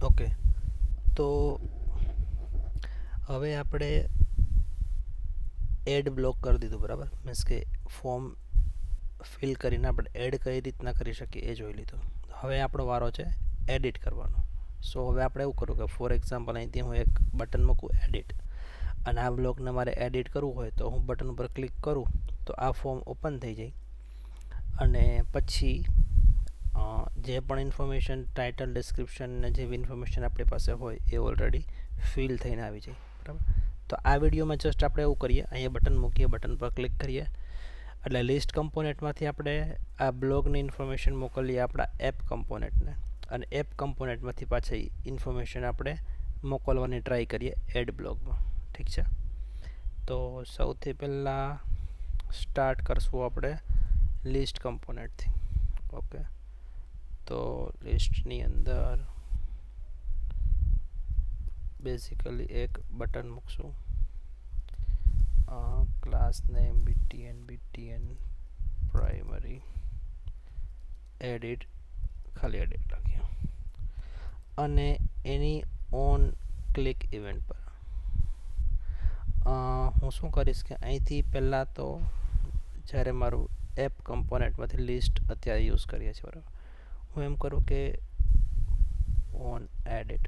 Okay, તો હવે આપણે એડ બ્લોક કરી દીધું, બરાબર. મીન્સ કે ફોર્મ ફિલ કરીને આપણે એડ કઈ રીતના કરી શકીએ એ જોઈ લીધું. હવે આપણો વારો છે એડિટ કરવાનો. સો હવે આપણે એવું કરું કે ફોર એક્ઝામ્પલ અહીંથી હું એક બટન મૂકું એડિટ, અને આ બ્લોકને મારે એડિટ કરવું હોય તો હું બટન ઉપર ક્લિક કરું તો આ ફોર્મ ઓપન થઈ જાય, અને પછી જે પણ ઇન્ફોર્મેશન ટાઇટલ ડિસ્ક્રિપ્શન ને જેવી ઇન્ફોર્મેશન આપણી પાસે હોય એ ઓલરેડી ફિલ થઈને આવી જાય, બરાબર. તો આ વિડીયોમાં જસ્ટ આપણે એવું કરીએ, અહીંયા બટન મૂકીએ, બટન પર ક્લિક કરીએ એટલે લિસ્ટ કમ્પોનેન્ટમાંથી આપણે આ બ્લોગની ઇન્ફોર્મેશન મોકલીએ આપણા એપ કમ્પોનેન્ટને, અને એપ કમ્પોનેન્ટમાંથી પાછી ઇન્ફોર્મેશન આપણે મોકલવાની ટ્રાય કરીએ એડ બ્લોગમાં. ઠીક છે, તો સૌથી પહેલાં સ્ટાર્ટ કરશું આપણે લિસ્ટ કમ્પોનેન્ટથી. ઓકે, તો લિસ્ટની અંદર બેઝિકલી એક બટન મૂકશું, class name BTN primary edit, ખાલી એડિટ લખ્યું, અને એની ઓન ક્લિક ઇવેન્ટ પર હું શું કરીશ કે અહીંથી પહેલાં તો જ્યારે મારું એપ કમ્પોનેન્ટમાંથી લિસ્ટ અત્યારે યુઝ કરીએ છીએ, બરાબર, હું એમ કરું કે ઓન એડિટ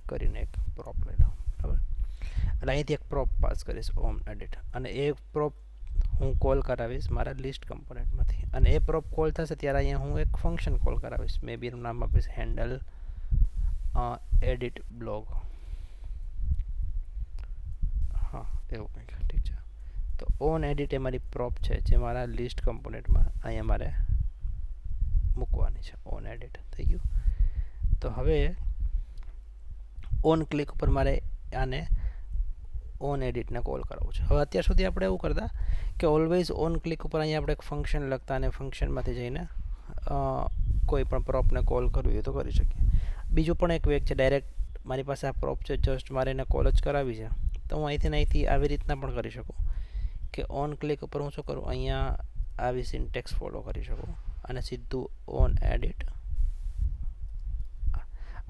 કરીને એક પ્રોપ લઈ લઉં, બરાબર. એટલે અહીંથી એક પ્રોપ પાસ કરીશ ઓન એડિટ, અને એ પ્રોપ હું કોલ કરાવીશ મારા લિસ્ટ કમ્પોનેન્ટમાંથી, અને એ પ્રોપ કોલ થશે ત્યારે અહીંયા હું એક ફંક્શન કોલ કરાવીશ. મે બી એનું નામ આપીશ હેન્ડલ એડિટ બ્લોગ. હા, એવું કંઈક. ઠીક છે, તો ઓન એડિટ એ મારી પ્રોપ છે જે મારા લિસ્ટ કમ્પોનેન્ટમાં અહીંયા મારે મૂકવાની છે. ઓન એડિટ થઈ ગયું. તો હવે ઓન ક્લિક ઉપર મારે આને ઓન એડિટને કોલ કરાવવું છે. હવે અત્યાર સુધી આપણે એવું કરતા કે ઓલવેઝ ઓન ક્લિક ઉપર અહીંયા આપણે એક ફંક્શન લખતા અને ફંક્શનમાંથી જઈને કોઈ પણ પ્રોપને કોલ કરવું એ તો કરી શકીએ. બીજું પણ એક વેક છે, ડાયરેક્ટ મારી પાસે આ પ્રોપ છે, જસ્ટ મારે એને કોલ જ કરાવી છે, તો હું અહીંથી આવી રીતના પણ કરી શકું કે ઓન ક્લિક ઉપર હું શું કરું, અહીંયા આવી સિન્ટેક્સ ફોલો કરી શકું અને સીધું ઓન એડિટ.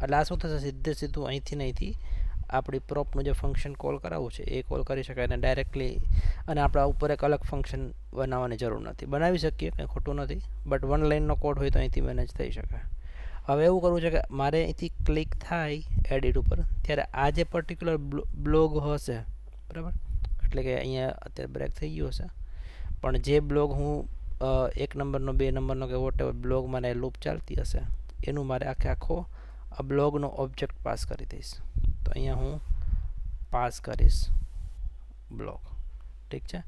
એટલે આ શું થશે, સીધું અહીંથી આપણી પ્રોપનું જે ફંક્શન કોલ કરાવવું છે એ કોલ કરી શકાય, અને ડાયરેક્ટલી, અને આપણા ઉપર એક અલગ ફંક્શન બનાવવાની જરૂર નથી. બનાવી શકીએ, કંઈ ખોટું નથી, બટ વન લાઇનનો કોડ હોય તો અહીંથી મેનેજ થઈ શકે. હવે એવું કરવું છે કે મારે અહીંથી ક્લિક થાય એડિટ ઉપર ત્યારે આ જે પર્ટિક્યુલર બ્લોગ હશે, બરાબર, એટલે કે અહીંયા અત્યારે બ્રેક થઈ ગયું હશે, પણ જે બ્લોગ હું 1 નંબરનો 2 નંબરનો કે વોટ એવર બ્લોગ મારે લૂપ ચાલતી હશે એનું મારે આખો આ બ્લોગનો ઓબ્જેક્ટ પાસ કરી દઈશ. તો અહીંયા હું પાસ કરીશ બ્લોગ. ઠીક છે,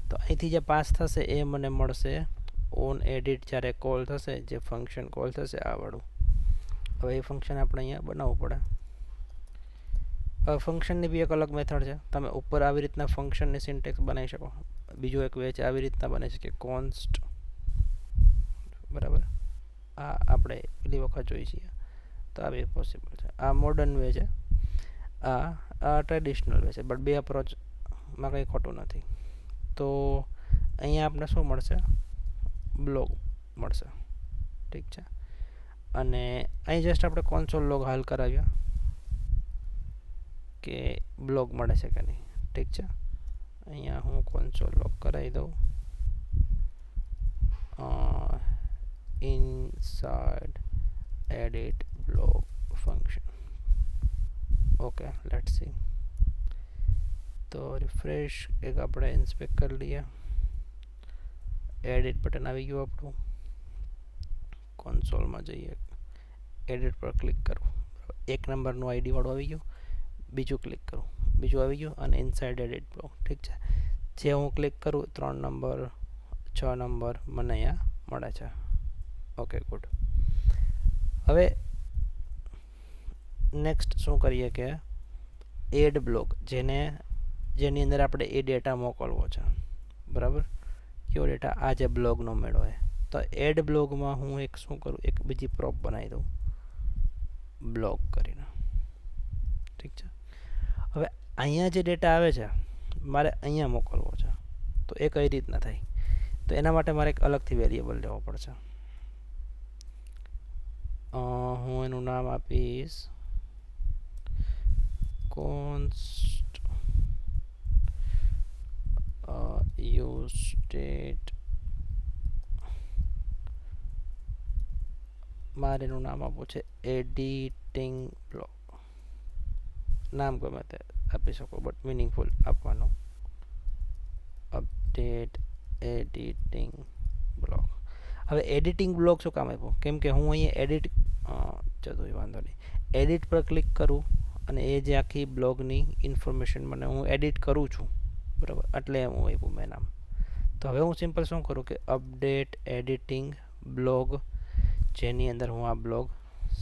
તો અહીંથી જે પાસ થશે એ મને મળશે ઓન એડિટ જ્યારે કોલ થશે, જે ફંક્શન કોલ થશે આ વાળું. હવે એ ફંક્શન આપણે અહીંયા બનાવવું પડે. હવે ફંક્શનની બી એક અલગ મેથડ છે, તમે ઉપર આવી રીતના ફંક્શનની સિન્ટેક્સ બનાવી શકો. બીજો એક વે છે આવી રીતના બને છે કે કોન્સ્ટ, બરાબર, આ આપણે પેલી વખત જોઈ છીએ તો આ બી પોસિબલ છે. આ મોડર્ન વે છે, આ ટ્રેડિશનલ વે છે, બટ બે અપ્રોચમાં કંઈ ખોટું નથી. તો અહીંયા આપણે શું મળશે, બ્લોગ મળશે. ઠીક છે, અને અહીં જસ્ટ આપણે કોન્સોલ લોગ હાલ કરાવ્યા કે બ્લોગ મળે છે કે નહીં. ઠીક છે, અહીંયા હું કોન્સોલ લોગ કરાવી દઉં inside edit blog function. Okay, let's see. તો રિફ્રેશ એક આપણે ઇન્સ્પેક્ટ કરી લઈએ. એડિટ બટન આવી ગયું આપણું, કોન્સોલમાં જઈએ, એડિટ પર ક્લિક કરું, 1 નંબરનું આઈડી વાળું આવી ગયું, બીજું ક્લિક કરું, બીજું આવી ગયું, અને ઇનસાઇડ એડિટ બ્લોગ. ઠીક છે, જે હું ક્લિક કરું 3 નંબર 6 નંબર મને અહીંયા મળે છે. Okay, good. હવે નેક્સ્ટ શું કરીએ કે એડ બ્લોગ, જેની અંદર આપણે એ ડેટા મોકલવો છે, બરાબર, કયો ડેટા, આ જે બ્લોગનો મેળો છે. તો એડ બ્લોગમાં હું એક શું કરું, એક બીજી પ્રોપ બનાવી દઉં બ્લોગ કરીને. ઠીક છે, હવે અહીંયા જે ડેટા આવે છે મારે અહીંયા મોકલવો છે, તો એ કઈ રીતના થાય, તો એના માટે મારે એક અલગથી વેરિયેબલ લેવો પડશે. હું એનું નામ આપીશ કોન્સ્ટ યુઝ સ્ટેટ મારે એનું નામ આપવું છે એડિટિંગ બ્લોક. નામ ગમે તે આપી શકો બટ મિનિંગફુલ આપવાનું. Update editing block. હવે એડિટિંગ બ્લોક શું કામ આપ્યું? કેમ કે હું અહીંયા એડિટ ચલો વાંધો નહીં, એડિટ પર ક્લિક કરું અને એ જે આખી બ્લોગની ઇન્ફોર્મેશન મને હું એડિટ કરું છું, બરાબર, એટલે હું આપ્યું મેં નામ. તો હવે હું સિમ્પલ શું કરું કે અપડેટ એડિટિંગ બ્લોગ, જેની અંદર હું આ બ્લોગ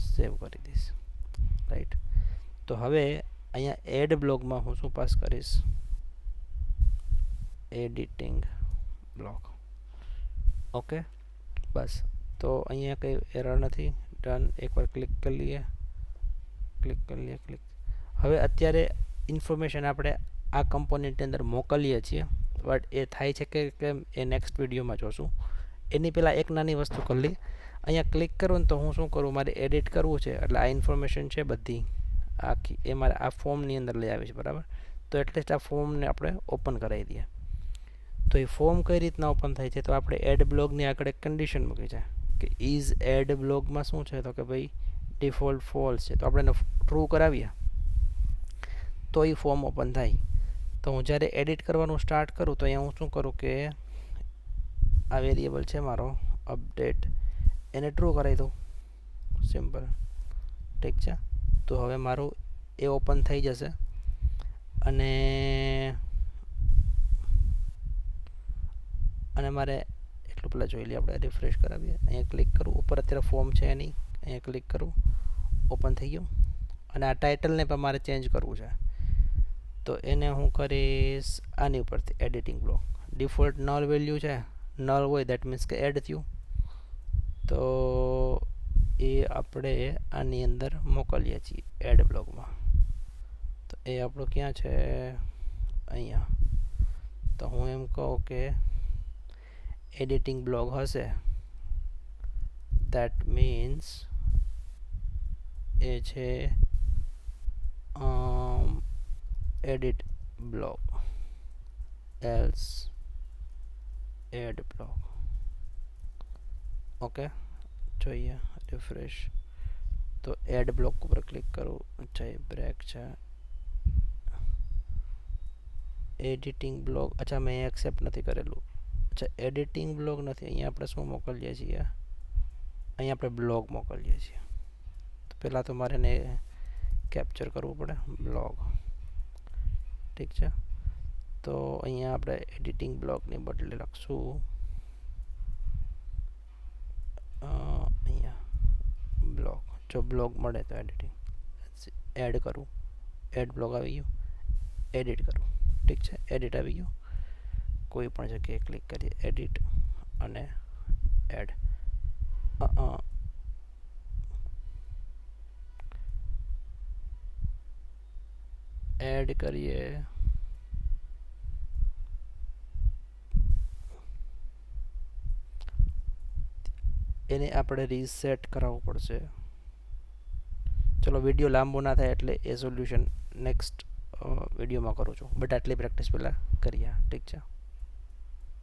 સેવ કરી દઈશ. રાઈટ. તો હવે અહીંયા એડ બ્લોગમાં હું શું પાસ કરીશ? Editing blog. ઓકે, બસ. તો અહીંયા કંઈ એરર નથી. ડન. એકવાર ક્લિક કરી લઈએ, ક્લિક. હવે અત્યારે ઇન્ફોર્મેશન આપણે આ કમ્પોનન્ટની અંદર મોકલીએ છીએ, બટ એ થાય છે કે કેમ એ નેક્સ્ટ વિડીયોમાં જોશું. એની પહેલાં એક નાની વસ્તુ કરી લઈએ. અહીંયા ક્લિક કરું ને તો હું શું કરું, મારે એડિટ કરવું છે એટલે આ ઇન્ફોર્મેશન છે બધી આખી એ મારે આ ફોર્મની અંદર લઈ આવી છે, બરાબર. તો એટલીસ્ટ આ ફોર્મને આપણે ઓપન કરાવી દઈએ. તો એ ફોર્મ કઈ રીતના ઓપન થાય છે? તો આપણે એડ બ્લોગની આગળ એક કન્ડિશન મૂકી છે કે ઇઝ એડ બ્લોગમાં શું છે, તો કે ભાઈ ડિફોલ્ટ ફોલ્સ છે. તો આપણે એને ટ્રુ કરાવીએ તો એ ફોર્મ ઓપન થાય. તો હું જ્યારે એડિટ કરવાનું સ્ટાર્ટ કરું તો અહીંયા હું શું કરું કે આ વેરિયેબલ છે મારો અપડેટ, એને ટ્રુ કરાવી દઉં. સિમ્પલ. ઠીક છે. તો હવે મારું એ ઓપન થઈ જશે અને મારે એટલું પહેલાં જોઈ લઈએ, આપણે રિફ્રેશ કરાવીએ. અહીંયા ક્લિક કરું, ઉપર અત્યારે ફોર્મ છે નહીં, અહીંયા ક્લિક કરું, ઓપન થઈ ગયું. અને આ ટાઇટલને પણ મારે ચેન્જ કરવું છે, તો એને હું કરીશ આની ઉપરથી editing block. Default null value છે, નલ હોય દેટ મીન્સ કે એડ થયું. તો એ આપણે આની અંદર મોકલીએ છીએ એડ બ્લોગમાં. તો એ આપણું ક્યાં છે? અહીંયા. તો હું એમ કહું કે એડિટિંગ બ્લોગ હશે, દેટ મીન્સ એ છે edit blog, else add blog. Okay, જોઈએ રિફ્રેશ. તો એડ બ્લોક ઉપર ક્લિક કરું. અચ્છા, એ બ્રેક છે. એડિટિંગ બ્લોગ, અચ્છા મેં એક્સેપ્ટ નથી કરેલું. અચ્છા, એડિટિંગ બ્લોગ નથી. અહીંયા આપણે શું મોકલીએ છીએ? અહીંયા આપણે બ્લોગ મોકલીએ છીએ. તો પહેલાં તો મારે એને કેપ્ચર કરવું પડે, બ્લોગ. ઠીક છે. તો અહીંયા આપણે એડિટિંગ બ્લોગની બદલે લખશું અહીંયા બ્લોગ. જો બ્લોગ મળે તો એડિટિંગ એડ કરું, એડ બ્લોગ આવી ગયું, એડિટ કરું. ઠીક છે, એડિટ આવી ગયું. કોઈ પણ જગ્યાએ ક્લિક કરીએ, એડિટ અને એડ. એડ કરીએ. એને આપણે રીસેટ કરાવવું પડશે. ચલો, વિડીયો લાંબો ના થાય એટલે એ સોલ્યુશન નેક્સ્ટ વિડીયોમાં કરું છું, બટ આટલી પ્રેક્ટિસ પહેલાં કરીએ. ઠીક છે.